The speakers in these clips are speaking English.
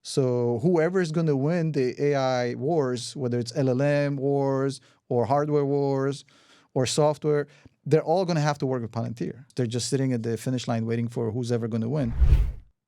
So whoever is going to win the AI wars, whether it's LLM wars or hardware wars or software, they're all going to have to work with Palantir. They're just sitting at the finish line waiting for who's ever going to win.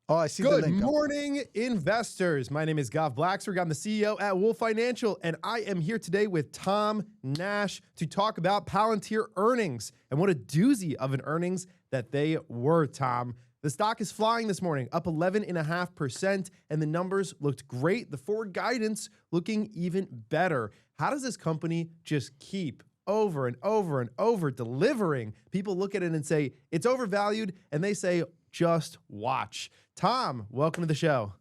Oh, I see the Good link. morning, investors. My name is Blaxberg. I'm the CEO at Wolf Financial, and I am here today with Tom Nash to talk about Palantir earnings and what a doozy of an earnings that they were, Tom. The stock is flying this morning, up 11.5%, and the numbers looked great. The forward guidance looking even better. How does this company just keep over and over and over delivering? People look at it and say, it's overvalued, and they say, just watch. Tom, welcome to the show.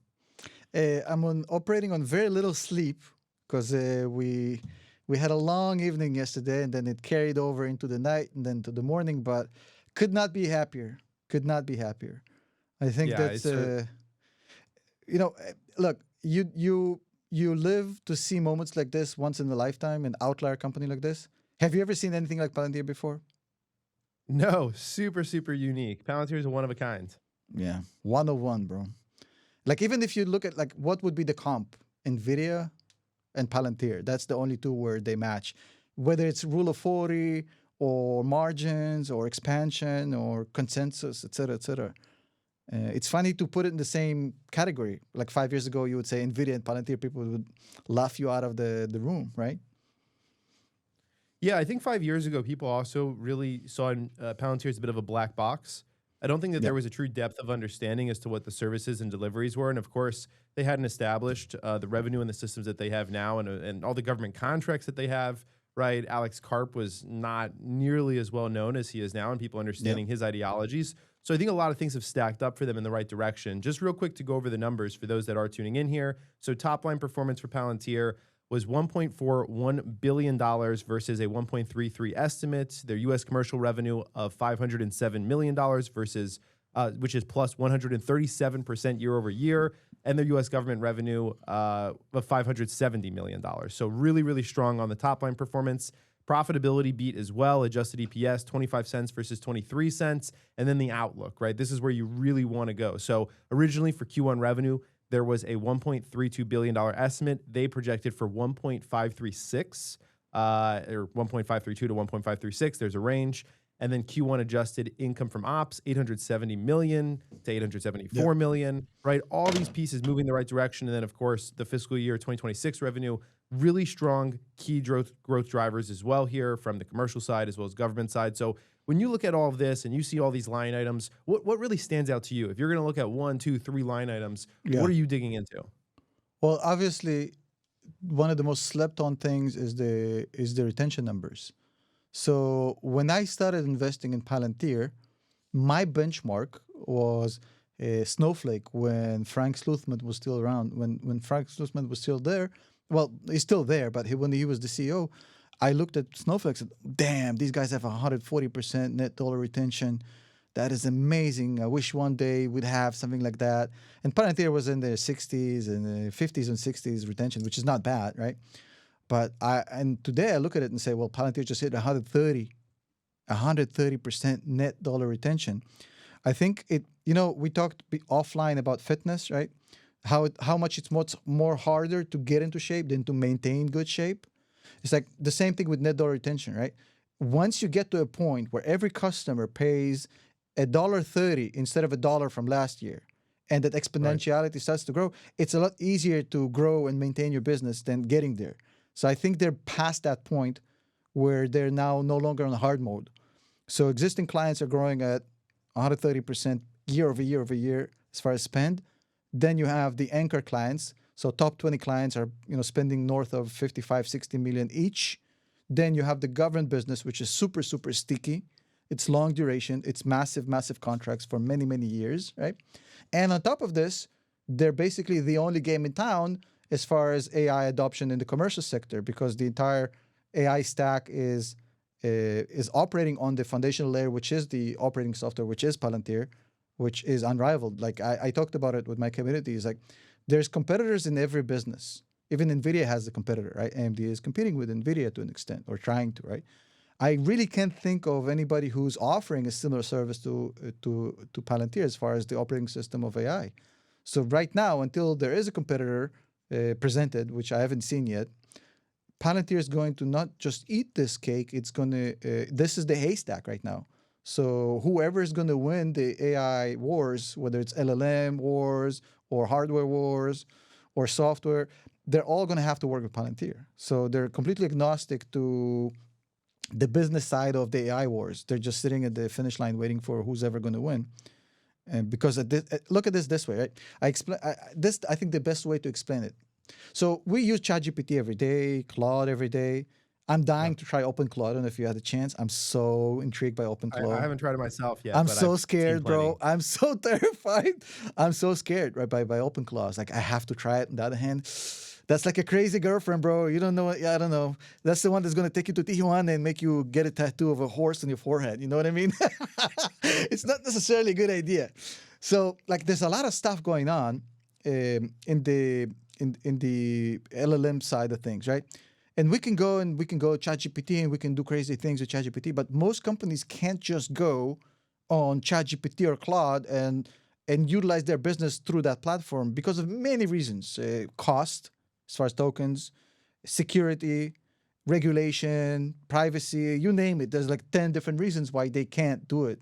I'm operating on very little sleep because we had a long evening yesterday, and then it carried over into the night and then to the morning, but could not be happier. Could not be happier. I think that's, look, you live to see moments like this once in a lifetime, an outlier company like this. Have you ever seen anything like Palantir before? No, super, super unique. Palantir is a one of a kind. Yeah, 101, bro. Like, even if you look at, like, what would be the comp? Nvidia and Palantir. That's the only two where they match. Whether it's rule of 40 or margins or expansion or consensus, et cetera, et cetera. It's funny to put it in the same category. Like 5 years ago, you would say Nvidia and Palantir, people would laugh you out of the room, right? Yeah, I think 5 years ago, people also really saw Palantir as a bit of a black box. I don't think that there was a true depth of understanding as to what the services and deliveries were. And of course, they hadn't established the revenue and the systems that they have now and all the government contracts that they have, right? Alex Karp was not nearly as well known as he is now, and people understanding his ideologies. So I think a lot of things have stacked up for them in the right direction. Just real quick to go over the numbers for those that are tuning in here. So top line performance for Palantir was $1.41 billion versus a 1.33 estimate. Their U.S. commercial revenue of $507 million versus, which is plus 137% year over year, and their U.S. government revenue of $570 million. So really, really strong on the top line performance. Profitability beat as well. Adjusted EPS, 25 cents versus 23 cents. And then the outlook, right? This is where you really want to go. So originally for Q1 revenue, there was a $1.32 billion estimate. They projected for 1.536, or 1.532 to 1.536. There's a range. And then Q1 adjusted income from ops, 870 million to 874 million, right? All these pieces moving the right direction. And then, of course, the fiscal year 2026 revenue, really strong key growth drivers as well here from the commercial side as well as government side. So when you look at all of this and you see all these line items, what really stands out to you? If you're going to look at 1, 2, 3 line items, what are you digging into? Well, obviously, one of the most slept on things is the retention numbers. So when I started investing in Palantir, my benchmark was Snowflake when Frank Sluthman was still around. When Frank Sluthman was still there, well, he's still there, but when he was the CEO, I looked at Snowflake and said, damn, these guys have 140% net dollar retention. That is amazing. I wish one day we'd have something like that. And Palantir was in the 60s and the 50s and 60s retention, which is not bad, right? But today I look at it and say, well, Palantir just hit 130% net dollar retention. I think we talked offline about fitness, right? How much it's much more harder to get into shape than to maintain good shape. It's like the same thing with net dollar retention, right? Once you get to a point where every customer pays $1.30 instead of $1 from last year, and that exponentiality starts to grow, it's a lot easier to grow and maintain your business than getting there. So I think they're past that point where they're now no longer on hard mode. So existing clients are growing at 130% year over year as far as spend. Then you have the anchor clients. So top 20 clients are spending north of 55, 60 million each. Then you have the government business, which is super, super sticky. It's long duration. It's massive, massive contracts for many, many years, right? And on top of this, they're basically the only game in town as far as AI adoption in the commercial sector, because the entire AI stack is operating on the foundational layer, which is the operating software, which is Palantir, which is unrivaled. Like I talked about it with my community. It's like there's competitors in every business. Even Nvidia has a competitor, right? AMD is competing with Nvidia to an extent, or trying to, right? I really can't think of anybody who's offering a similar service to Palantir as far as the operating system of AI. So right now, until there is a competitor presented, which I haven't seen yet, Palantir is going to not just eat this cake, it's going to, this is the haystack right now. So whoever is going to win the AI wars, whether it's LLM wars or hardware wars or software, they're all going to have to work with Palantir. So they're completely agnostic to the business side of the AI wars. They're just sitting at the finish line waiting for who's ever going to win. And because look at this way, right? I think the best way to explain it. So we use ChatGPT every day, Claude every day. I'm dying to try OpenClaw. I don't know if you had a chance. I'm so intrigued by I OpenClaw. haven't tried it myself yet, I'm but so I've seen scared, plenty. bro. I'm so terrified. I'm so scared, right? By OpenClaw. It's like I have to try it. On the other hand, that's like a crazy girlfriend, bro. You don't know. Yeah, I don't know. That's the one that's gonna take you to Tijuana and make you get a tattoo of a horse on your forehead. You know what I mean? It's not necessarily a good idea. So, like, there's a lot of stuff going on in the LLM side of things, right? And we can go ChatGPT and we can do crazy things with ChatGPT, but most companies can't just go on ChatGPT or Claude and utilize their business through that platform because of many reasons: cost, as far as tokens, security, regulation, privacy, you name it. There's like 10 different reasons why they can't do it.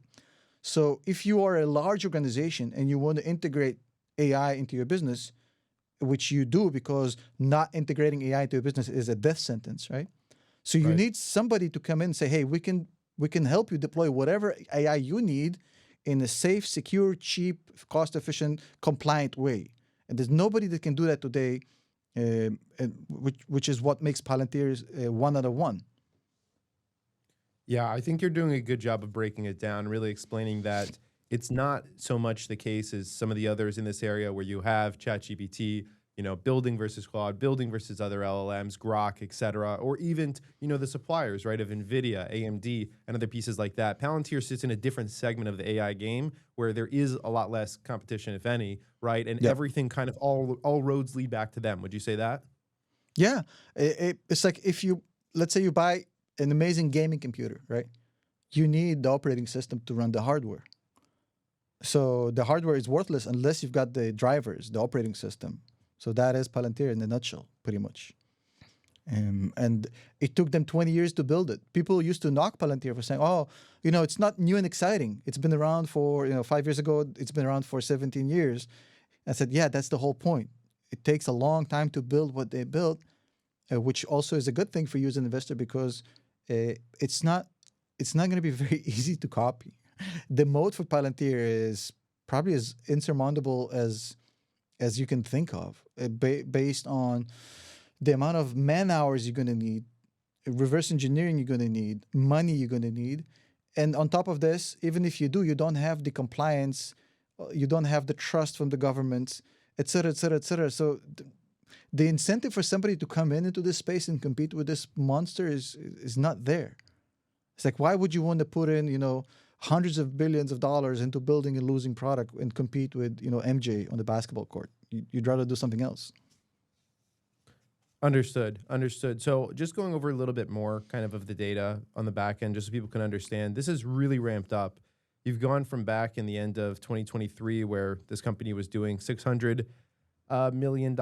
So if you are a large organization and you want to integrate AI into your business, which you do because not integrating AI into your business is a death sentence, right? So you Right. need somebody to come in and say, hey, we can help you deploy whatever AI you need in a safe, secure, cheap, cost-efficient, compliant way. And there's nobody that can do that today, which is what makes Palantir one out of one. Yeah, I think you're doing a good job of breaking it down, really explaining that it's not so much the case as some of the others in this area where you have ChatGPT, building versus Claude, building versus other LLMs, Grok, et cetera, or even, the suppliers, right, of Nvidia, AMD, and other pieces like that. Palantir sits in a different segment of the AI game where there is a lot less competition, if any, right? And Yeah. everything kind of all roads lead back to them. Would you say that? Yeah. It's like let's say you buy an amazing gaming computer, right? You need the operating system to run the hardware. So the hardware is worthless unless you've got the drivers, the operating system. So that is Palantir in a nutshell, pretty much. And it took them 20 years to build it. People used to knock Palantir for saying, oh, it's not new and exciting. It's been around for, 5 years ago, it's been around for 17 years. I said, yeah, that's the whole point. It takes a long time to build what they built, which also is a good thing for you as an investor because it's not going to be very easy to copy. The moat for Palantir is probably as insurmountable as you can think of, based on the amount of man hours you're going to need, reverse engineering you're going to need, money you're going to need. And on top of this, even if you do, you don't have the compliance, you don't have the trust from the government, et cetera, et cetera, et cetera. So the incentive for somebody to come into this space and compete with this monster is not there. It's like, why would you want to put in, hundreds of billions of dollars into building a losing product and compete with, MJ on the basketball court? You'd rather do something else. Understood. Understood. So just going over a little bit more kind of the data on the back end, just so people can understand, this is really ramped up. You've gone from back in the end of 2023, where this company was doing $600 million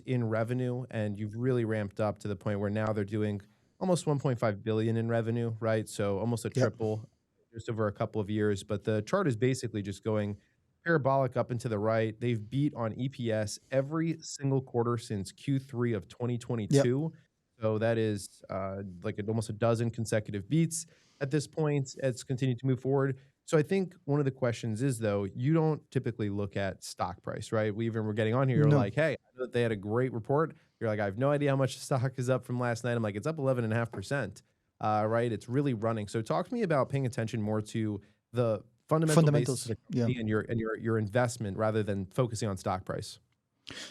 in revenue, and you've really ramped up to the point where now they're doing almost 1.5 billion in revenue, right? So almost a Yep. triple just over a couple of years. But the chart is basically just going parabolic up and to the right. They've beat on EPS every single quarter since Q3 of Yep. 2022. So that is almost a dozen consecutive beats at this point. It's continued to move forward. So I think one of the questions is, though, you don't typically look at stock price, right? We even were getting on here, you're No. like, hey, I know that they had a great report. You're like, I have no idea how much the stock is up from last night. I'm like, it's up 11.5%, right? It's really running. So talk to me about paying attention more to the fundamental basis Fundamentals. of the Yeah. company and your investment rather than focusing on stock price.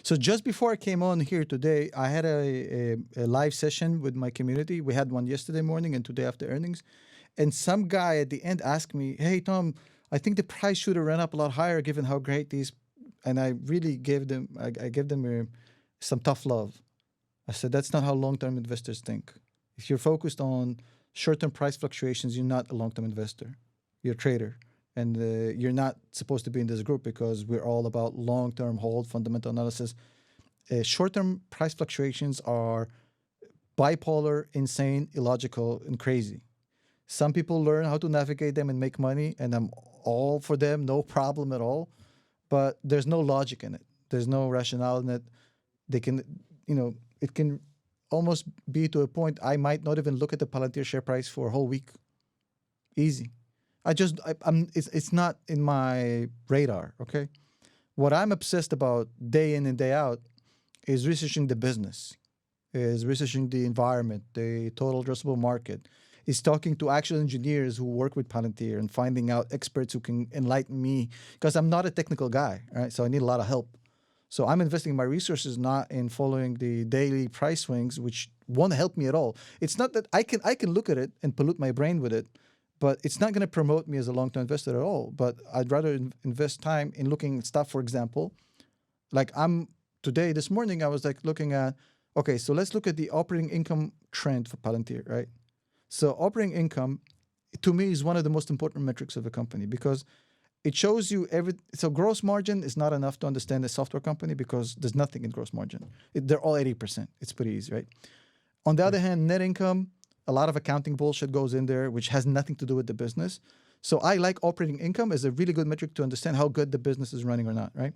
So just before I came on here today, I had a live session with my community. We had one yesterday morning and today after earnings. And some guy at the end asked me, hey, Tom, I think the price should have run up a lot higher given how great these. And I really gave them, I gave them some tough love. I said, that's not how long-term investors think. If you're focused on short-term price fluctuations, you're not a long-term investor. You're a trader. And you're not supposed to be in this group because we're all about long-term hold, fundamental analysis. Short-term price fluctuations are bipolar, insane, illogical, and crazy. Some people learn how to navigate them and make money, and I'm all for them, no problem at all. But there's no logic in it. There's no rationale in it. They can, it can almost be to a point I might not even look at the Palantir share price for a whole week. Easy. It's not in my radar. Okay. What I'm obsessed about day in and day out is researching the business, is researching the environment, the total addressable market, is talking to actual engineers who work with Palantir and finding out experts who can enlighten me because I'm not a technical guy, right? So I need a lot of help. So I'm investing my resources not in following the daily price swings, which won't help me at all. It's not that I can look at it and pollute my brain with it, but it's not going to promote me as a long-term investor at all. But I'd rather invest time in looking at stuff, for example, like this morning, I was like looking at, okay, so let's look at the operating income trend for Palantir, right? So operating income, to me, is one of the most important metrics of a company because it shows you so gross margin is not enough to understand a software company because there's nothing in gross margin. They're all 80%. It's pretty easy, right? On the other hand, net income, a lot of accounting bullshit goes in there, which has nothing to do with the business. So I like operating income as a really good metric to understand how good the business is running or not, right?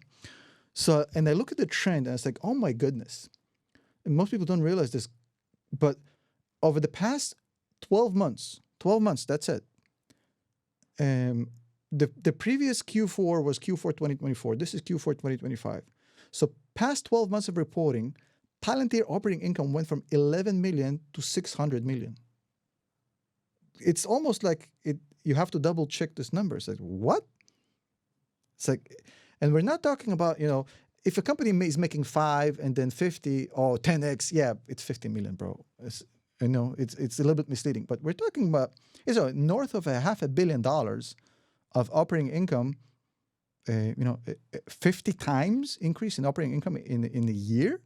So, and I look at the trend and it's like, oh my goodness. And most people don't realize this, but over the past 12 months, that's it. The previous Q4 was Q4 2024. This is Q4 2025. So past 12 months of reporting, Palantir operating income went from 11 million to 600 million. It's almost like you have to double check this number. It's like, what? It's like, and we're not talking about, if a company is making 5 and then 50 or 10x, yeah, it's 50 million, bro. It's a little bit misleading, but we're talking about north of $500 million of operating income. 50 times increase in operating income in a year.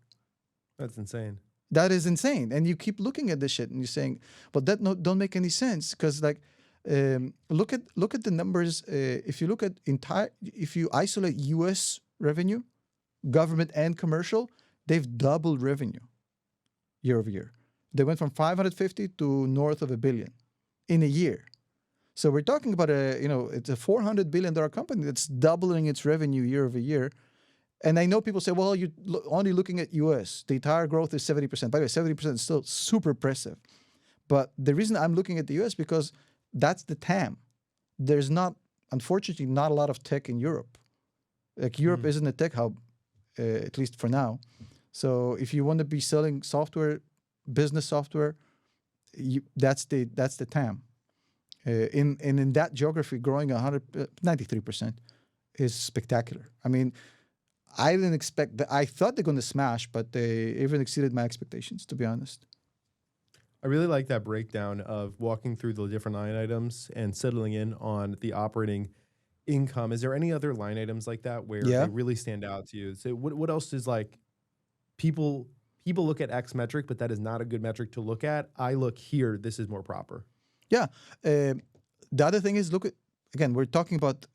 That's insane. That is insane. And you keep looking at this shit and you're saying, but that don't make any sense because look at the numbers. If you isolate U.S. revenue, government and commercial, they've doubled revenue year over year. They went from 550 to north of $1 billion in a year. So we're talking about it's a $400 billion company that's doubling its revenue year over year. And I know people say, well, you're only looking at US. The entire growth is 70%. By the way, 70% is still super impressive. But the reason I'm looking at the US because that's the TAM. There's unfortunately, not a lot of tech in Europe. Like Europe isn't a tech hub, at least for now. So if you want to be selling software, business software, that's the TAM. In that geography, growing 93% is spectacular. I mean, I didn't expect that. I thought they're going to smash, but they even exceeded my expectations, to be honest. I really like that breakdown of walking through the different line items and settling in on the operating income. Is there any other line items like that where they really stand out to you? So what else is like people look at X metric, but that is not a good metric to look at. I look here, this is more proper. Yeah. The other thing is we're talking about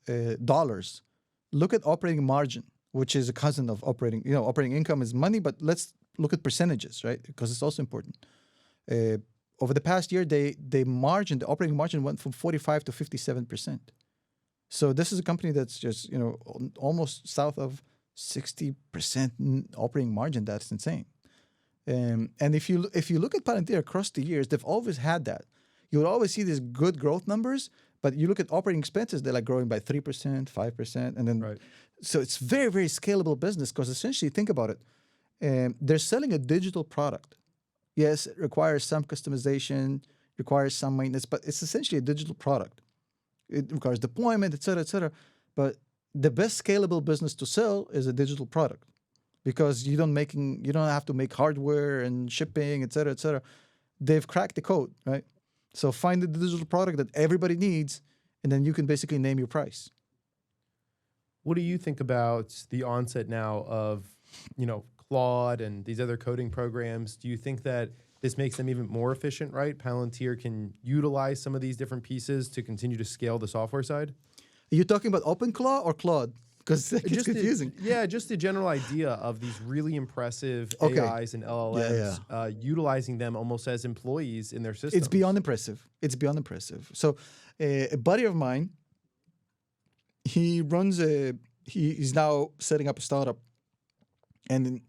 dollars. Look at operating margin, which is a cousin of operating. Operating income is money, but let's look at percentages, right? Because it's also important. Over the past year, the operating margin went from 45 to 57%. So this is a company that's just almost south of 60% operating margin. That's insane. And if you look at Palantir across the years, they've always had that. You would always see these good growth numbers, but you look at operating expenses, they're like growing by 3%, 5%, and then so it's very, very scalable business because essentially, think about it. They're selling a digital product. Yes, it requires some customization, requires some maintenance, but it's essentially a digital product. It requires deployment, et cetera, et cetera. But the best scalable business to sell is a digital product because you don't have to make hardware and shipping, et cetera, et cetera. They've cracked the code, right? So find the digital product that everybody needs, and then you can basically name your price. What do you think about the onset now of, Claude and these other coding programs? Do you think that this makes them even more efficient, right? Palantir can utilize some of these different pieces to continue to scale the software side? Are you talking about OpenClaw or Claude? Because it's Just confusing. just the general idea of these really impressive Okay. AIs and Yeah, yeah. LLMs, utilizing them almost as employees in their It's beyond systems. impressive. It's beyond impressive. So, a buddy of mine, he runs a. He's now setting up a startup, and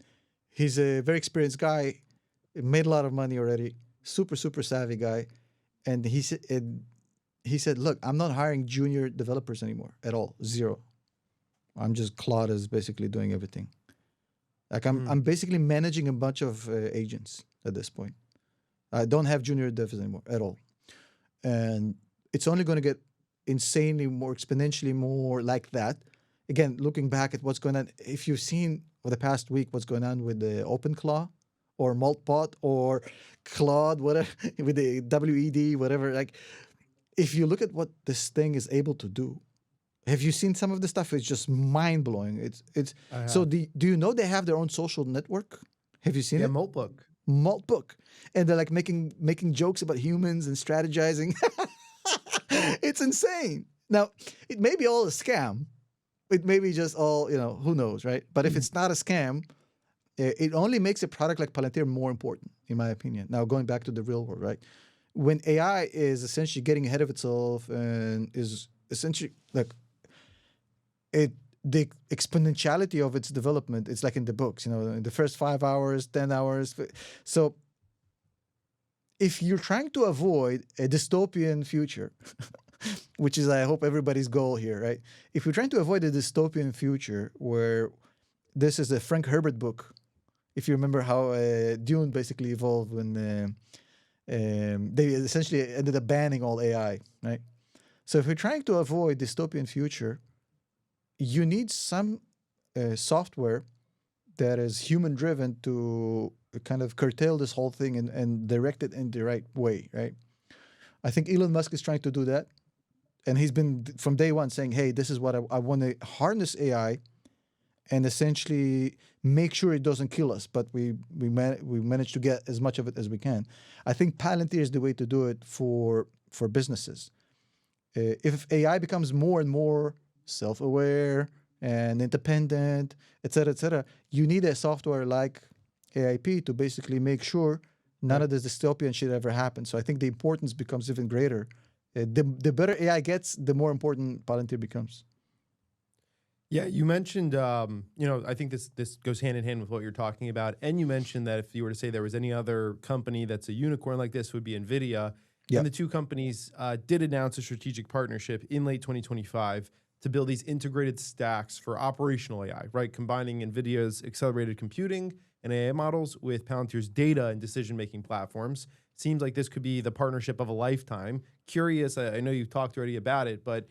he's a very experienced guy. Made a lot of money already. Super super savvy guy, and he said, "Look, I'm not hiring junior developers anymore at all. Zero. I'm just Claude is basically doing everything. Like Mm. I'm basically managing a bunch of agents at this point. I don't have junior devs anymore at all, and it's only going to get insanely more, exponentially more like that. Again, looking back at what's going on, if you've seen for the past week what's going on with the OpenClaw or Maltbot or Claude, whatever with the WED, whatever. Like, if you look at what this thing is able to do, have you seen some of the stuff? It's just mind blowing. It's I so. have. Do you know they have their own social network? Have you seen Yeah, it? Moltbook. Maltbook, and they're like making jokes about humans and strategizing. It's insane. Now, it may be all a scam. It may be just all, who knows, right? But if it's not a scam, it only makes a product like Palantir more important, in my opinion. Now, going back to the real world, right? When AI is essentially getting ahead of itself and is essentially like the exponentiality of its development, it's like in the books, in the first 5 hours, 10 hours. So if you're trying to avoid a dystopian future, which is, I hope, everybody's goal here, right? If you're trying to avoid a dystopian future where this is a Frank Herbert book, if you remember how Dune basically evolved when they essentially ended up banning all AI, right? So if you're trying to avoid dystopian future, you need some software that is human driven to kind of curtail this whole thing and direct it in the right way, right? I think Elon Musk is trying to do that. And he's been from day one saying, hey, this is what I want to harness AI and essentially make sure it doesn't kill us, but we manage to get as much of it as we can. I think Palantir is the way to do it for businesses. If AI becomes more and more self-aware and independent, et cetera, you need a software like AIP to basically make sure none Right. of this dystopian shit ever happens. So I think the importance becomes even greater. The better AI gets, the more important Palantir becomes. Yeah, you mentioned, I think this goes hand in hand with what you're talking about, and you mentioned that if you were to say there was any other company that's a unicorn like this, would be Nvidia. Yeah. And the two companies did announce a strategic partnership in late 2025 to build these integrated stacks for operational AI, right? Combining Nvidia's accelerated computing and AI models with Palantir's data and decision-making platforms. Seems like this could be the partnership of a lifetime. Curious, I know you've talked already about it, but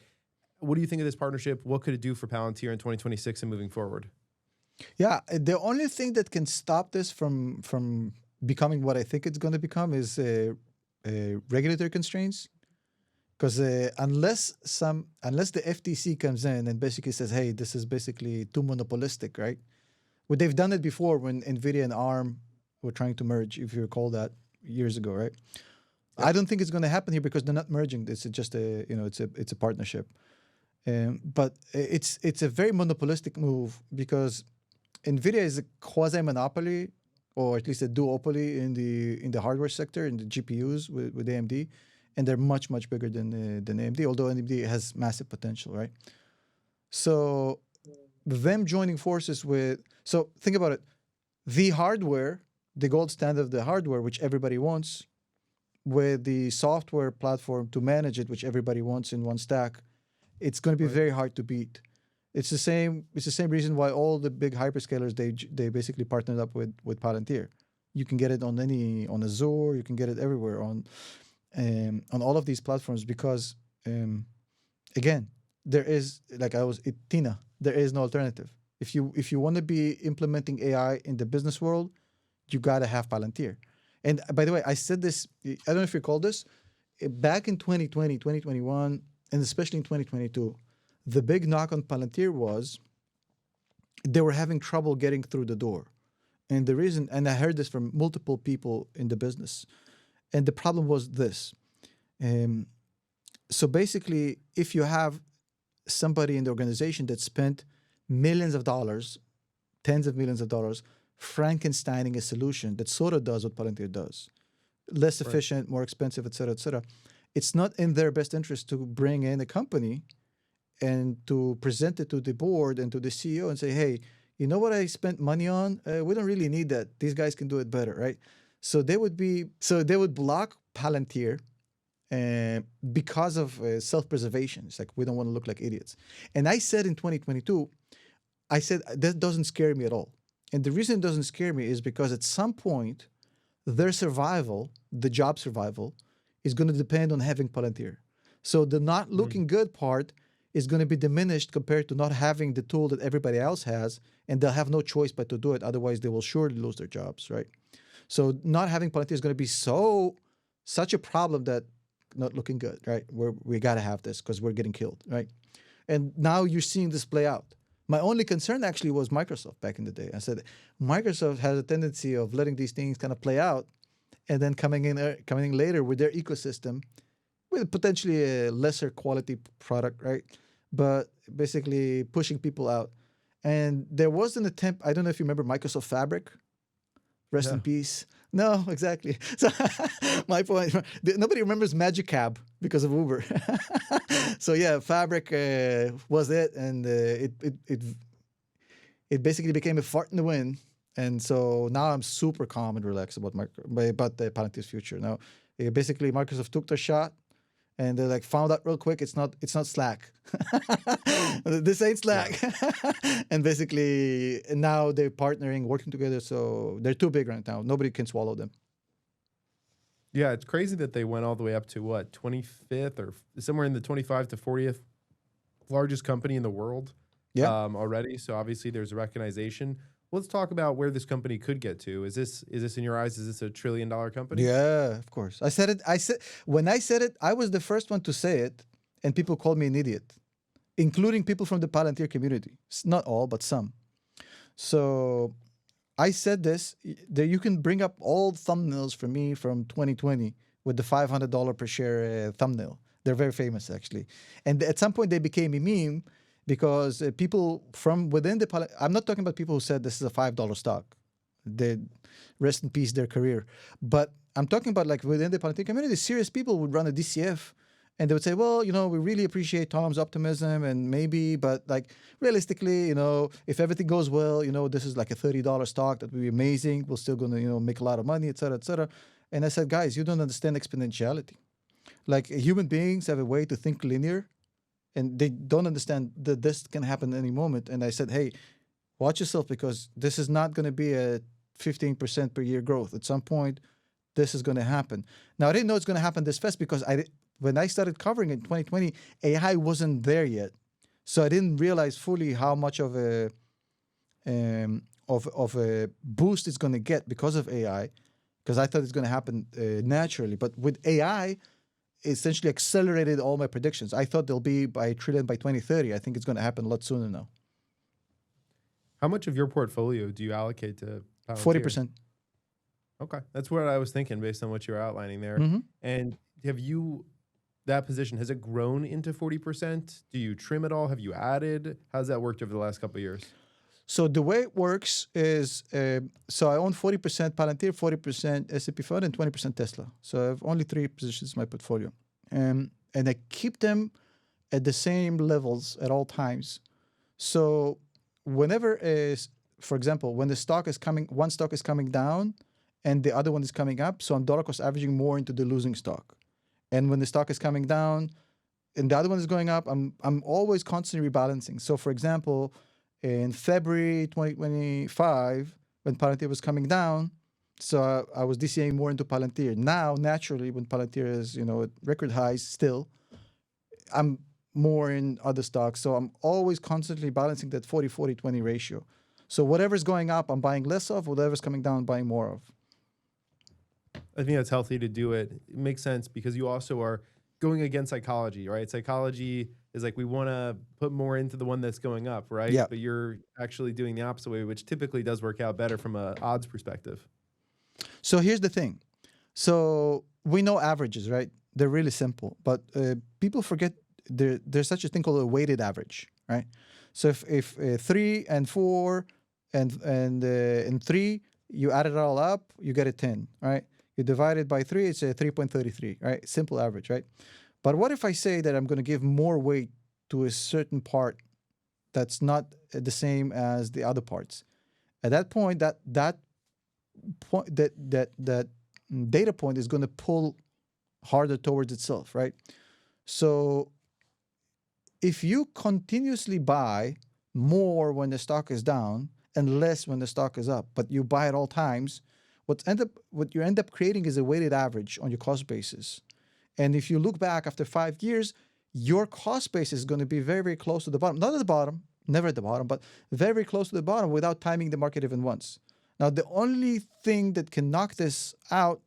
what do you think of this partnership? What could it do for Palantir in 2026 and moving forward? Yeah, the only thing that can stop this from becoming what I think it's going to become is regulatory constraints. Because unless the FTC comes in and basically says, hey, this is basically too monopolistic, right? Well, they've done it before when Nvidia and ARM were trying to merge, if you recall that years ago, right? I Yep. don't think it's going to happen here because they're not merging. It's just it's a partnership. But it's a very monopolistic move because Nvidia is a quasi monopoly, or at least a duopoly in the hardware sector, in the GPUs with AMD, and they're much bigger than AMD. Although AMD has massive potential, right? So them joining forces with, so think about it, the hardware, the gold standard of the hardware, which everybody wants, with the software platform to manage it, which everybody wants in one stack, it's going to be Right. very hard to beat. It's the same. It's the same reason why all the big hyperscalers they basically partnered up with Palantir. You can get it on Azure. You can get it everywhere on all of these platforms because again, there is, like I was Tina. There is no alternative. If you want to be implementing AI in the business world, you gotta have Palantir. And by the way, I said this. I don't know if you recall this. Back in 2020, 2021, and especially in 2022, the big knock on Palantir was they were having trouble getting through the door. And the reason, and I heard this from multiple people in the business, and the problem was this. So basically, if you have somebody in the organization that spent millions of dollars, tens of millions of dollars, Frankensteining a solution that sort of does what Palantir does. Less Right. efficient, more expensive, et cetera, et cetera. It's not in their best interest to bring in a company and to present it to the board and to the CEO and say, hey, you know what I spent money on? We don't really need that. These guys can do it better, right? So they would block Palantir because of self-preservation. It's like, we don't want to look like idiots. And I said in 2022, I said, that doesn't scare me at all. And the reason it doesn't scare me is because at some point, their survival, the job survival, is going to depend on having Palantir. So the not looking good part is going to be diminished compared to not having the tool that everybody else has, and they'll have no choice but to do it. Otherwise, they will surely lose their jobs, right? So not having Palantir is going to be such a problem that not looking good, right? We got to have this because we're getting killed, right? And now you're seeing this play out. My only concern actually was Microsoft back in the day. I said Microsoft has a tendency of letting these things kind of play out, and then coming in later with their ecosystem, with potentially a lesser quality product, right? But basically pushing people out. And there was an attempt. I don't know if you remember Microsoft Fabric. Rest in peace. No, exactly. So my point, nobody remembers Magic Cab because of Uber. So yeah, Fabric was it, and it basically became a fart in the wind. And so now I'm super calm and relaxed about the Palantir's future. Now, basically Microsoft took their shot, and they like found out real quick it's not Slack. This ain't Slack. And basically now they're partnering, working together. So they're too big right now. Nobody can swallow them. Yeah, it's crazy that they went all the way up to what, 25th or somewhere in the 25 to 40th largest company in the world already. So obviously there's a recognition. Let's talk about where this company could get to. Is this in your eyes, is this $1 trillion company? Yeah, of course. When I said it, I was the first one to say it, and people called me an idiot, including people from the Palantir community. Not all, but some. So I said this, that you can bring up old thumbnails for me from 2020 with the $500 per share thumbnail. They're very famous, actually. And at some point, they became a meme because people from within I'm not talking about people who said this is a $5 stock. They rest in peace their career. But I'm talking about like within the Palantir community, serious people would run a DCF and they would say, well, we really appreciate Tom's optimism and maybe, but like realistically, if everything goes well, this is like a $30 stock that would be amazing. We're still going to, make a lot of money, et cetera, et cetera. And I said, guys, you don't understand exponentiality. Like human beings have a way to think linear, and they don't understand that this can happen at any moment. And I said, hey, watch yourself, because this is not going to be a 15% per year growth. At some point, this is going to happen. Now, I didn't know it's going to happen this fast because when I started covering it in 2020, AI wasn't there yet. So I didn't realize fully how much of a boost it's going to get because of AI, because I thought it's going to happen naturally. But with AI, essentially accelerated all my predictions. I thought they'll be by $1 trillion by 2030. I think it's going to happen a lot sooner now. How much of your portfolio do you allocate to Palantir? 40%. Okay. That's what I was thinking based on what you were outlining there. And that position, has it grown into 40%? Do you trim it all? Have you added? How's that worked over the last couple of years? So the way it works is, so I own 40% Palantir, 40% S&P 500, and 20% Tesla. So I have only 3 positions in my portfolio. And I keep them at the same levels at all times. So whenever for example, when one stock is coming down and the other one is coming up, so I'm dollar cost averaging more into the losing stock. And when the stock is coming down and the other one is going up, I'm always constantly rebalancing. So for example, in February 2025, when Palantir was coming down, so I was DCAing more into Palantir. Now, naturally, when Palantir is at record highs still, I'm more in other stocks. So I'm always constantly balancing that 40-40-20 ratio. So whatever's going up, I'm buying less of. Whatever's coming down, I'm buying more of. I think that's healthy to do it. It makes sense because you also are going against psychology, right? Psychology is like, we want to put more into the one that's going up, right? Yeah. But you're actually doing the opposite way, which typically does work out better from an odds perspective. So here's the thing. So we know averages, right? They're really simple, but people forget there's such a thing called a weighted average, right? So if 3 and 4 and 3, you add it all up, you get a 10, right? You divide it by 3, it's a 3.33, right? Simple average, right? But what if I say that I'm going to give more weight to a certain part that's not the same as the other parts? At that point, that data point is going to pull harder towards itself, right? So if you continuously buy more when the stock is down and less when the stock is up, but you buy at all times, what you end up creating is a weighted average on your cost basis. And if you look back after 5 years, your cost base is going to be very, very close to the bottom. Not at the bottom, never at the bottom, but very, very close to the bottom without timing the market even once. Now, the only thing that can knock this out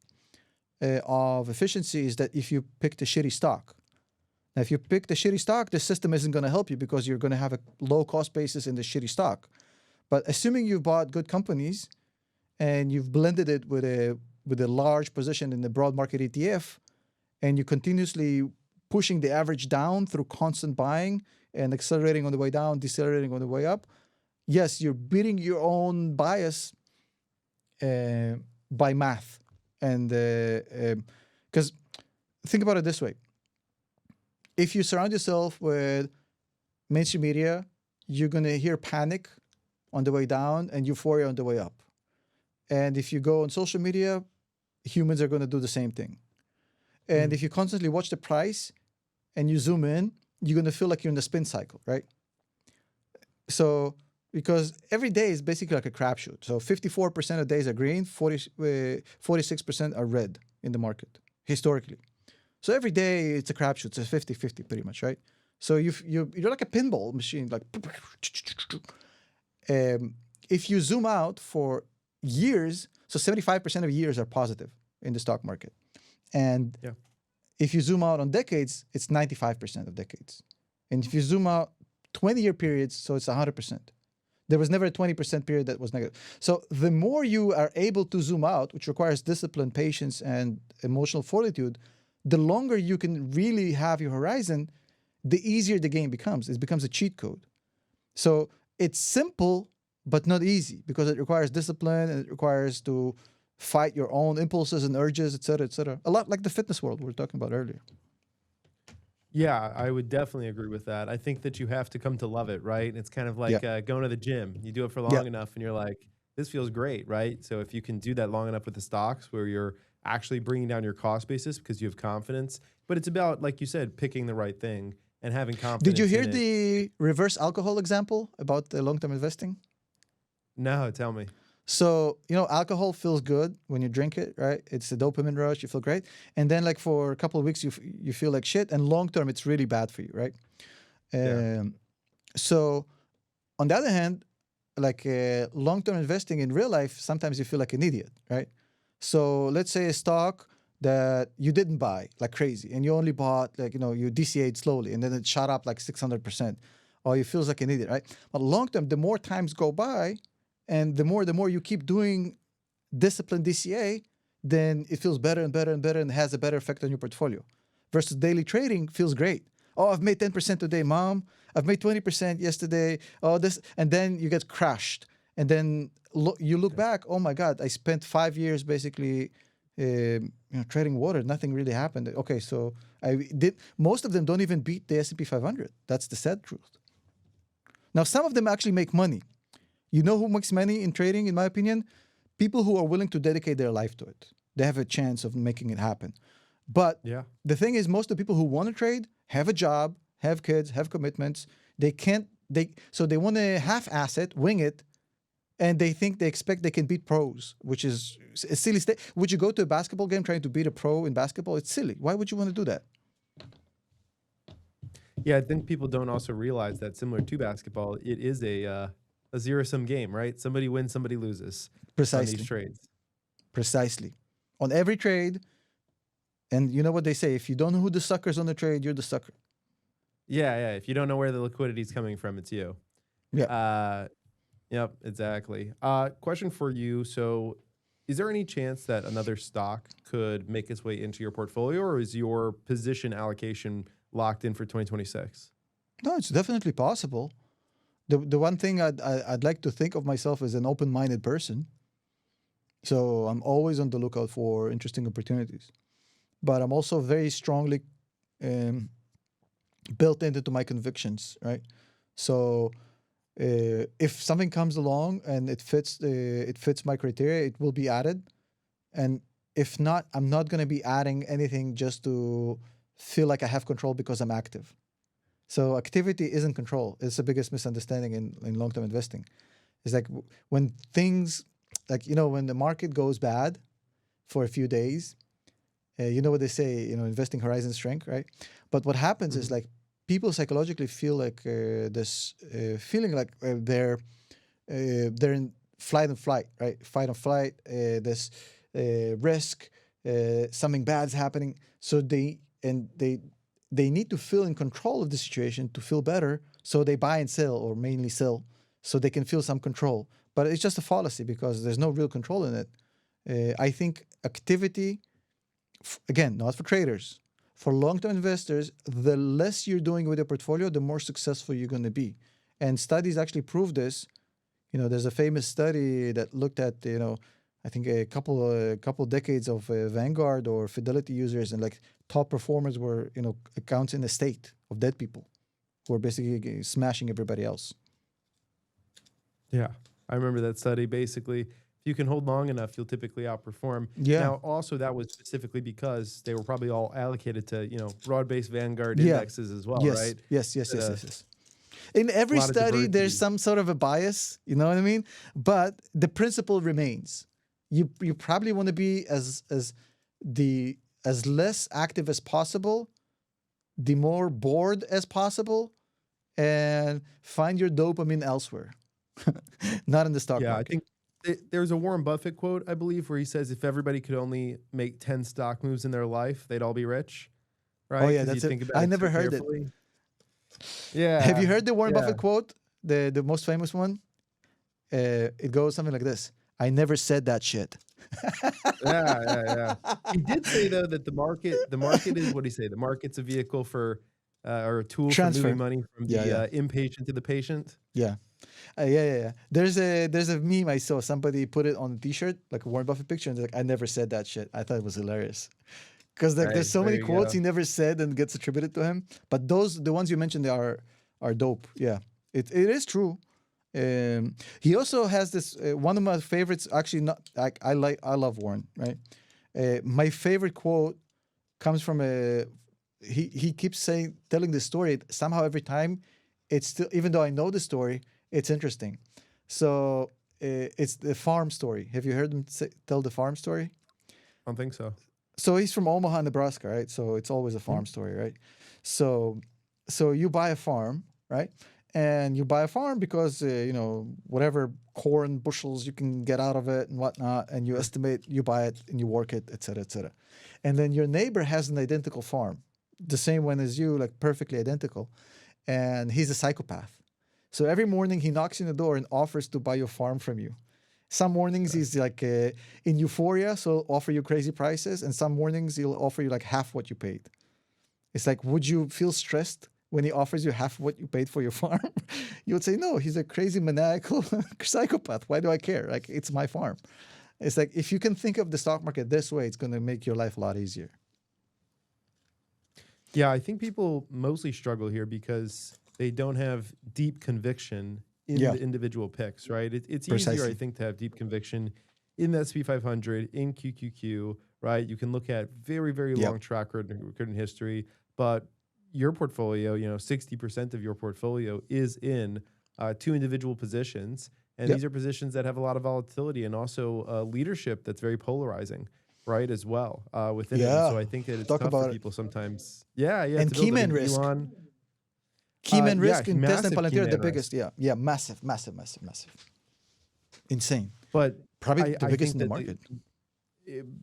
of efficiency is that if you picked a shitty stock. Now, if you pick the shitty stock, the system isn't going to help you because you're going to have a low cost basis in the shitty stock. But assuming you've bought good companies and you've blended it with a large position in the broad market ETF, and you continuously pushing the average down through constant buying and accelerating on the way down, decelerating on the way up, yes, you're beating your own bias by math. And because think about it this way. If you surround yourself with mainstream media, you're going to hear panic on the way down and euphoria on the way up. And if you go on social media, humans are going to do the same thing. And if you constantly watch the price and you zoom in, you're going to feel like you're in the spin cycle, right? So, because every day is basically like a crapshoot. So 54% of days are green, 46% are red in the market, historically. So every day it's a crapshoot. It's a 50-50 pretty much, right? So you're like a pinball machine. Like, if you zoom out for years, so 75% of years are positive in the stock market. And if you zoom out on decades, it's 95% of decades. And if you zoom out 20-year periods, so it's 100%. There was never a 20% period that was negative. So the more you are able to zoom out, which requires discipline, patience, and emotional fortitude, the longer you can really have your horizon, the easier the game becomes. It becomes a cheat code. So it's simple, but not easy because it requires discipline and it requires to fight your own impulses and urges, et cetera, et cetera. A lot like the fitness world we were talking about earlier. Yeah, I would definitely agree with that. I think that you have to come to love it, right? It's kind of like going to the gym. You do it for long enough and you're like, this feels great, right? So if you can do that long enough with the stocks where you're actually bringing down your cost basis because you have confidence, but it's about, like you said, picking the right thing and having confidence. Did you hear the reverse alcohol example about the long-term investing? No, tell me. So, alcohol feels good when you drink it, right? It's a dopamine rush. You feel great. And then like for a couple of weeks, you feel like shit. And long-term, it's really bad for you, right? So on the other hand, like long-term investing in real life, sometimes you feel like an idiot, right? So let's say a stock that you didn't buy like crazy and you only bought like, you DCA'd slowly and then it shot up like 600%. Or you feel like an idiot, right? But long-term, the more times go by, and the more you keep doing disciplined DCA, then it feels better and better and better and has a better effect on your portfolio. Versus daily trading feels great. Oh, I've made 10% today, mom. I've made 20% yesterday. Oh, this, and then you get crushed. And then you look back, oh my God, I spent 5 years basically trading water. Nothing really happened. Okay, so I did. Most of them don't even beat the S&P 500. That's the sad truth. Now, some of them actually make money. You know who makes money in trading, in my opinion? People who are willing to dedicate their life to it. They have a chance of making it happen. But the thing is, most of the people who want to trade have a job, have kids, have commitments. So they want to half-ass it, wing it, and they expect they can beat pros, which is a silly state. Would you go to a basketball game trying to beat a pro in basketball? It's silly. Why would you want to do that? Yeah, I think people don't also realize that similar to basketball, it is a zero-sum game, right? Somebody wins, somebody loses. Precisely. On these trades. Precisely. On every trade, and you know what they say, if you don't know who the sucker's on the trade, you're the sucker. Yeah. If you don't know where the liquidity is coming from, it's you. Yeah. Yep, exactly. Question for you. So is there any chance that another stock could make its way into your portfolio, or is your position allocation locked in for 2026? No, it's definitely possible. The one thing I'd like to think of myself as an open-minded person. So I'm always on the lookout for interesting opportunities. But I'm also very strongly um, built into my convictions, right? So if something comes along and it fits my criteria, it will be added. And if not, I'm not going to be adding anything just to feel like I have control because I'm active. So activity isn't control. It's the biggest misunderstanding in long-term investing. It's like when things, like, when the market goes bad for a few days, you know what they say, investing horizon strength, right? But what happens is, like, people psychologically feel like this feeling like they're in flight and flight, right? Fight and flight, this risk, something bad's happening. So they need to feel in control of the situation to feel better. So they buy and sell, or mainly sell, so they can feel some control. But it's just a fallacy because there's no real control in it. I think activity, again, not for traders, for long-term investors, the less you're doing with your portfolio, the more successful you're going to be. And studies actually prove this. There's a famous study that looked at, I think a couple decades of Vanguard or Fidelity users, and like top performers were, accounts in the state of dead people who are basically smashing everybody else. Yeah, I remember that study. Basically, if you can hold long enough, you'll typically outperform. Yeah. Now, also, that was specifically because they were probably all allocated to, broad-based Vanguard Yeah. indexes as well, Yes. right? Yes. In every lot of study, there's diversity. some sort of a bias, you know what I mean? But the principle remains. You probably want to be as less active as possible, the more bored as possible, and find your dopamine elsewhere, not in the stock Yeah, I market. think there's a Warren Buffett quote, I believe, where he says if everybody could only make 10 stock moves in their life, they'd all be rich, right? Oh yeah, 'Cause you that's it. think about I it never too heard it. carefully. Have you Yeah, heard the Warren yeah, Buffett quote? The most famous one? It goes something like this: I never said that shit. yeah. He did say though that the market is, what do you say? The market's a vehicle for, or a tool for moving Transfer. money from Yeah, yeah. the impatient to the patient. Yeah. Yeah. There's a meme I saw. Somebody put it on a T-shirt, like a Warren Buffett picture, and they're like, "I never said that shit." I thought it was hilarious because, like, there's Right, so there many you quotes go. he never said and gets attributed to him. But the ones you mentioned, they are dope. Yeah, it is true. He also has this one of my favorites. Actually, not like I love Warren. Right. My favorite quote comes from a. He keeps telling the story. Somehow every time, it's still, even though I know the story, it's interesting. So it's the farm story. Have you heard him tell the farm story? I don't think so. So he's from Omaha, Nebraska, right? So it's always a Mhm. farm story, right? So you buy a farm, right? And you buy a farm because whatever corn bushels you can get out of it and whatnot, and you Sure. estimate, you buy it and you work it, et cetera, et cetera. And then your neighbor has an identical farm, the same one as you, like perfectly identical, and he's a psychopath. So every morning he knocks on the door and offers to buy your farm from you. Some mornings Okay. he's like in euphoria, so offer you crazy prices, and some mornings he'll offer you like half what you paid. It's like, would you feel stressed when he offers you half what you paid for your farm? You would say, no, he's a crazy maniacal psychopath. Why do I care? Like, it's my farm. It's like, if you can think of the stock market this way, it's going to make your life a lot easier. Yeah, I think people mostly struggle here because they don't have deep conviction in Yeah, the individual picks, right? It's easier, I precisely. think, to have deep conviction in the SP 500, in QQQ, right? You can look at very, very Yep. long track record in history, but your portfolio, 60% of your portfolio is in two individual positions. And Yep. these are positions that have a lot of volatility and also leadership that's very polarizing, right, as well within it. And so Yeah. I think that it's Talk tough for about it. people sometimes. Yeah, And to build. key I man mean, risk. Elon, Key man yeah, risk in Tesla and massive key Palantir are the man risk. biggest. Yeah. Massive. Insane. But Probably the I biggest think in the that market.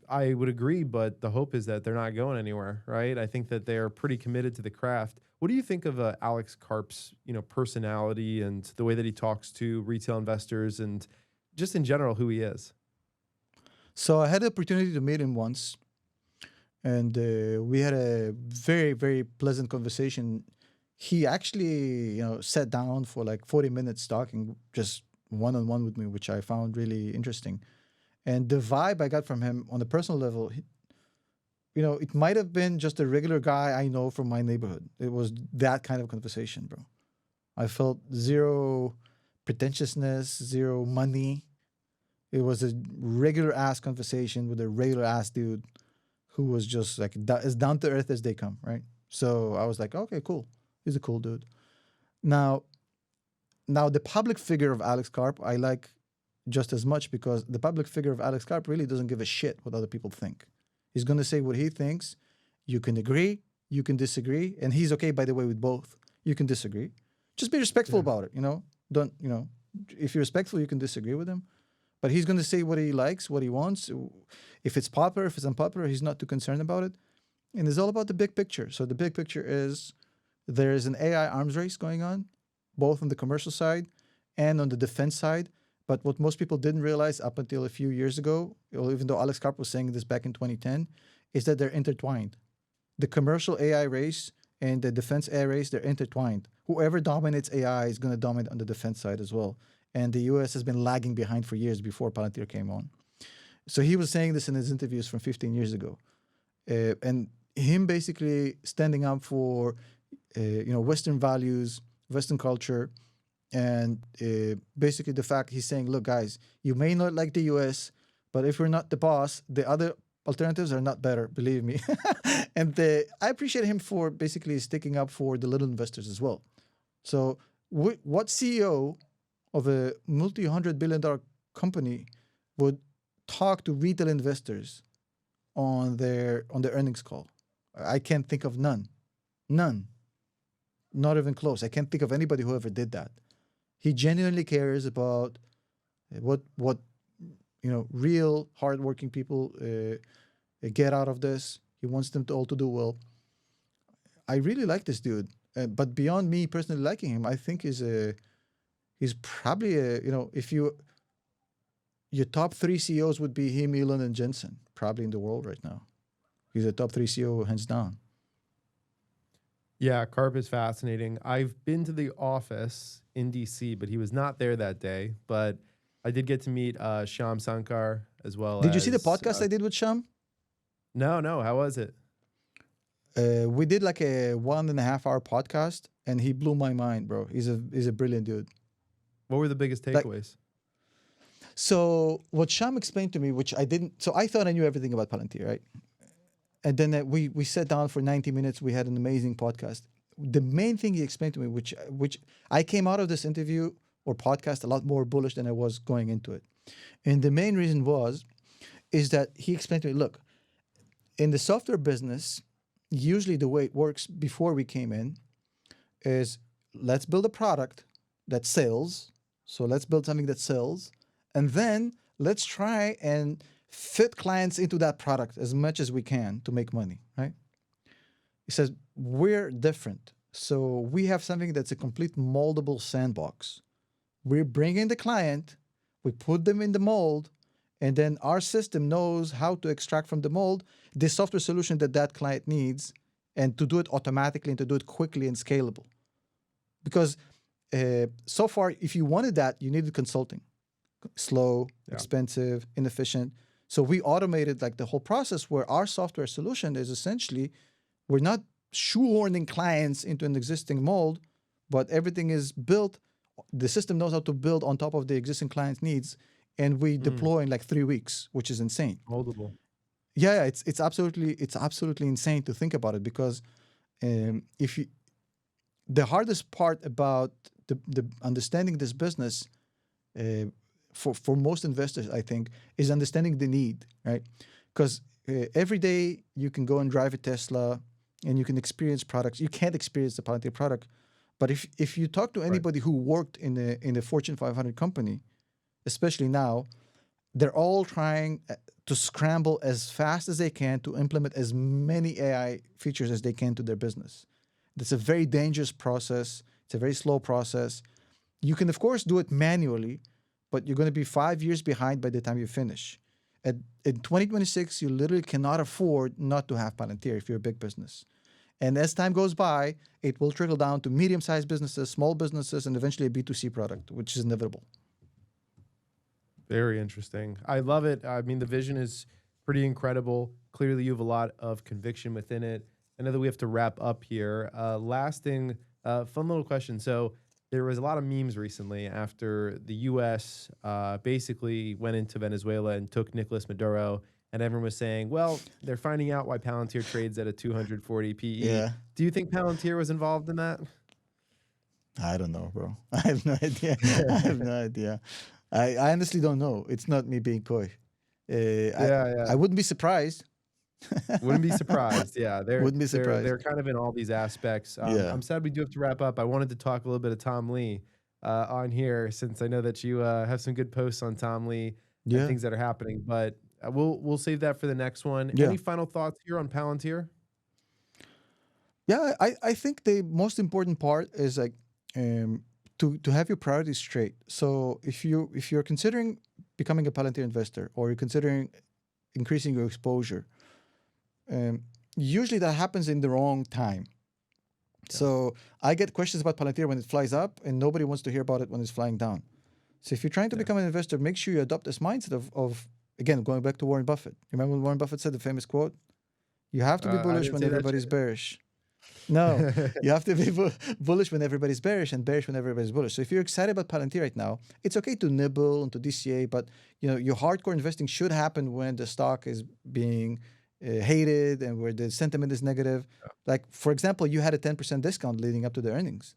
I would agree, but the hope is that they're not going anywhere, right? I think that they are pretty committed to the craft. What do you think of Alex Karp's, personality and the way that he talks to retail investors and just in general who he is? So I had the opportunity to meet him once. and we had a very, very pleasant conversation. He actually, sat down for like 40 minutes talking just one on one with me, which I found really interesting. And the vibe I got from him on a personal level, it might have been just a regular guy I know from my neighborhood. It was that kind of conversation, bro. I felt zero pretentiousness, zero money. It was a regular ass conversation with a regular ass dude who was just like as down to earth as they come, right? So I was like, okay, cool. He's a cool dude. Now, now the public figure of Alex Karp, I like just as much because the public figure of Alex Karp really doesn't give a shit what other people think. He's going to say what he thinks. You can agree, you can disagree, and he's okay, by the way, with both. You can disagree. Just be respectful Yeah. about it, Don't, if you're respectful, you can disagree with him. But he's going to say what he likes, what he wants. If it's popular, if it's unpopular, he's not too concerned about it. And it's all about the big picture. So the big picture is there is an AI arms race going on, both on the commercial side and on the defense side. But what most people didn't realize up until a few years ago, even though Alex Karp was saying this back in 2010, is that they're intertwined. The commercial AI race and the defense AI race, they're intertwined. Whoever dominates AI is going to dominate on the defense side as well. And the US has been lagging behind for years before Palantir came on. So he was saying this in his interviews from 15 years ago. And him basically standing up for, Western values, Western culture, and basically the fact he's saying, look, guys, you may not like the US, but if we're not the boss, the other alternatives are not better, believe me. And I appreciate him for basically sticking up for the little investors as well. So what CEO of a multi-$100 billion company would talk to retail investors on their earnings call? I can't think of none. Not even close. I can't think of anybody who ever did that. He genuinely cares about what real hardworking people get out of this. He wants them to all to do well. I really like this dude, but beyond me personally liking him, I think he's probably if your top three CEOs would be him, Elon, and Jensen, probably in the world right now. He's a top three CEO hands down. Yeah, Karp is fascinating. I've been to the office in DC, but he was not there that day. But I did get to meet Shyam Sankar as well. Did you see the as podcast I did with Sham? No, how was it? We did like a 1.5 hour podcast, and he blew my mind, bro. He's a brilliant dude. What were the biggest takeaways? So what Sham explained to me, which I didn't, so I thought I knew everything about Palantir, right? And then we sat down for 90 minutes. We had an amazing podcast. The main thing he explained to me, which I came out of this interview or podcast a lot more bullish than I was going into it. And the main reason is that he explained to me, look, in the software business, usually the way it works before we came in is let's build a product that sells. So let's build something that sells. And then let's try and fit clients into that product as much as we can to make money, right? He says, we're different. So we have something that's a complete moldable sandbox. We're bringing the client, we put them in the mold, and then our system knows how to extract from the mold the software solution that client needs, and to do it automatically and to do it quickly and scalable. Because so far, if you wanted that, you needed consulting. Slow, expensive, inefficient. So we automated like the whole process where our software solution is essentially, we're not shoehorning clients into an existing mold, but everything is built. The system knows how to build on top of the existing client's needs, and we deploy in like 3 weeks, which is insane. Moldable. Yeah, it's absolutely insane to think about it, because the hardest part about the understanding this business for most investors, I think, is understanding the need, right? Because every day you can go and drive a Tesla and you can experience products. You can't experience the Palantir product, but if you talk to anybody who worked in a Fortune 500 company, especially now, they're all trying to scramble as fast as they can to implement as many AI features as they can to their business. It's a very dangerous process. It's a very slow process. You can, of course, do it manually, but you're going to be 5 years behind by the time you finish. In 2026, you literally cannot afford not to have Palantir if you're a big business. And as time goes by, it will trickle down to medium-sized businesses, small businesses, and eventually a B2C product, which is inevitable. Very interesting. I love it. I mean, the vision is pretty incredible. Clearly, you have a lot of conviction within it. I know that we have to wrap up here. Last thing, fun little question. So there was a lot of memes recently after the U.S. Basically went into Venezuela and took Nicolas Maduro, and everyone was saying, well, they're finding out why Palantir trades at a 240 PE. Yeah. Do you think Palantir was involved in that? I don't know, bro. I have no idea. I have no idea. I honestly don't know. It's not me being coy. I wouldn't be surprised. Wouldn't be surprised. Yeah, Wouldn't be surprised. they're kind of in all these aspects. Yeah. I'm sad we do have to wrap up. I wanted to talk a little bit of Tom Lee on here since I know that you have some good posts on Tom Lee and Yeah. things that are happening. But we'll save that for the next one. Yeah. Any final thoughts here on Palantir? Yeah, I think the most important part is like to have your priorities straight. So if you're considering becoming a Palantir investor or you're considering increasing your exposure, usually that happens in the wrong time. Yeah. So I get questions about Palantir when it flies up, and nobody wants to hear about it when it's flying down. So if you're trying to Yeah. become an investor, make sure you adopt this mindset of again going back to Warren Buffett. Remember when Warren Buffett said the famous quote? You have to be I bullish didn't when say that everybody's shit. bearish. No, you have to be bullish when everybody's bearish and bearish when everybody's bullish. So if you're excited about Palantir right now, it's okay to nibble and to DCA, but your hardcore investing should happen when the stock is being hated and where the sentiment is negative. Like, for example, you had a 10% discount leading up to the earnings.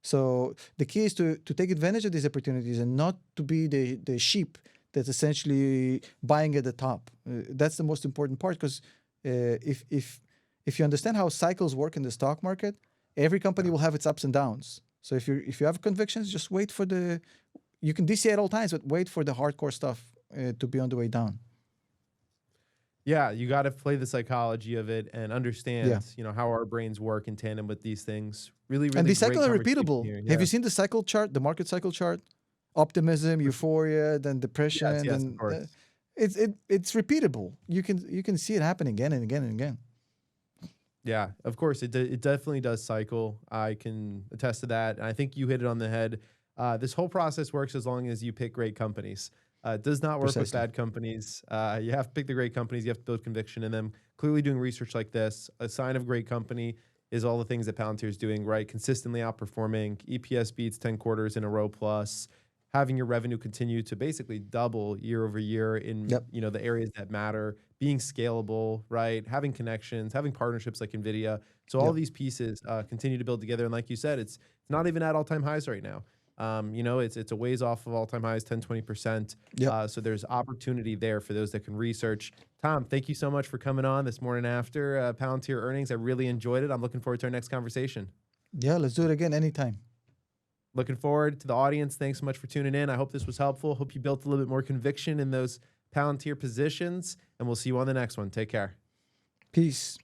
So the key is to take advantage of these opportunities and not to be the sheep that's essentially buying at the top. That's the most important part, because if you understand how cycles work in the stock market, every company will have its ups and downs. So if you have convictions, just wait for you can DCA at all times, but wait for the hardcore stuff to be on the way down. Yeah, you got to play the psychology of it and understand, Yeah. how our brains work in tandem with these things. Really, really And the great cycle are conversation repeatable. here. Have Yeah. you seen the cycle chart, the market cycle chart? Optimism, euphoria, then depression, Yes, of then course. it's repeatable. You can see it happen again and again and again. Yeah, of course. It definitely does cycle. I can attest to that. And I think you hit it on the head. This whole process works as long as you pick great companies. It does not work with Precisely. bad companies. You have to pick the great companies. You have to build conviction in them. Clearly doing research like this, a sign of great company is all the things that Palantir is doing, right? Consistently outperforming, EPS beats 10 quarters in a row plus, having your revenue continue to basically double year over year in Yep. the areas that matter, being scalable, right? Having connections, having partnerships like Nvidia. So all Yep. these pieces continue to build together. And like you said, it's not even at all-time highs right now. It's a ways off of all-time highs, 10, 20%. Yep. So there's opportunity there for those that can research. Tom, thank you so much for coming on this morning after Palantir earnings. I really enjoyed it. I'm looking forward to our next conversation. Yeah, let's do it again anytime. Looking forward to the audience. Thanks so much for tuning in. I hope this was helpful. Hope you built a little bit more conviction in those Palantir positions, and we'll see you on the next one. Take care. Peace.